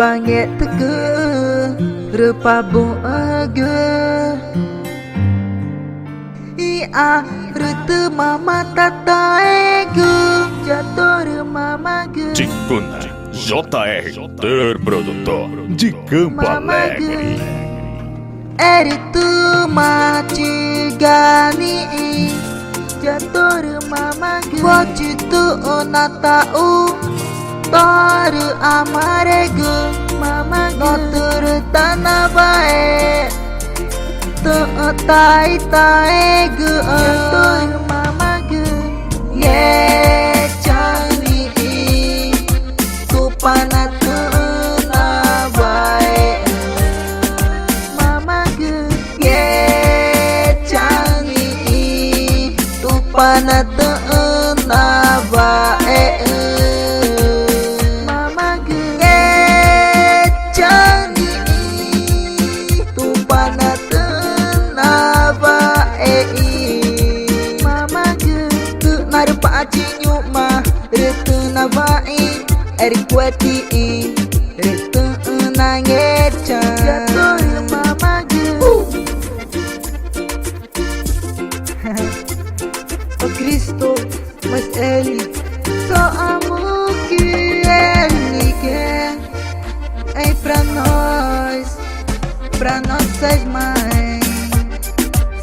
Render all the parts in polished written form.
Banget tege Rupa bunga Ia Rute mama tata ego Jatuh mama ge Cikuna JR terprodutor de Campo Alegre. Eritu macigani Jatuh mama ge Wajitu onatau Toru amarego mama ge Notur tanah bae Tai tai ge Jatuh mama ge Ye cani Tu panat na bae mama ge Ye cani Tu panat na bae Retuna vai erikwati retuna ngecha Jatuh mama ge Oh Cristo, mas ele só amo que ele quer é pra nossas mães.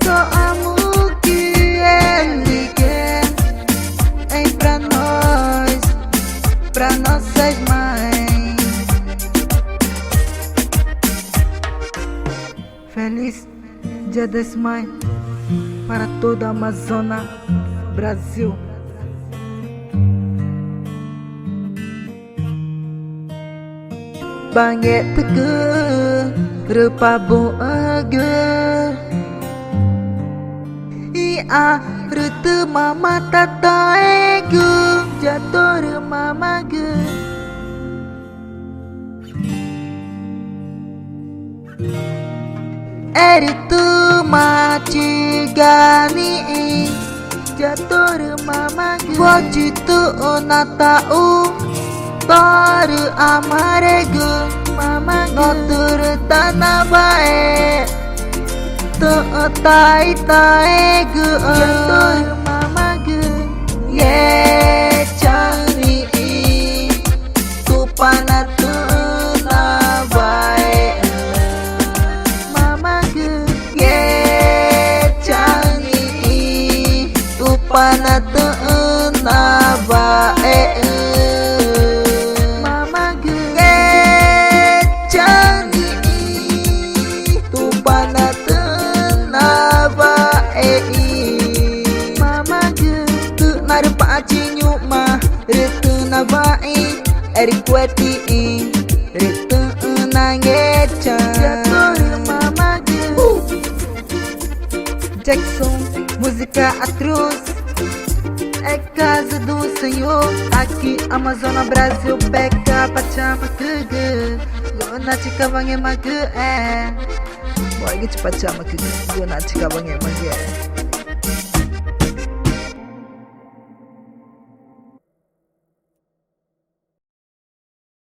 Só amo que ele quer é pra nossas mães. Feliz Dia das Mães para toda a Amazônia, Brasil. Banget tege Rupa bunga Ia Rute mama tata ego Jatuh mama ge Eritu macigani Jatuh mama ge Wajitu onatau Toru amarego mama ge Notur tanah bae Tai tai ge Jatuh mama ge Ye cani Tu panat na bae mama ge Ye cani Tu panat na bae mama ge Ye cani Tu panat na bae mama ge Tu narupa cinyuma Retuna vai erikwati retuna ngecha Jatuh mama ge Jackson, música atroz é casa do Senhor. Aqui Amazônia, Brasil, Beca, Pachama, Kugu Gona chika bange magu Boy gitu Pachama, Kugu Gona chika bange magu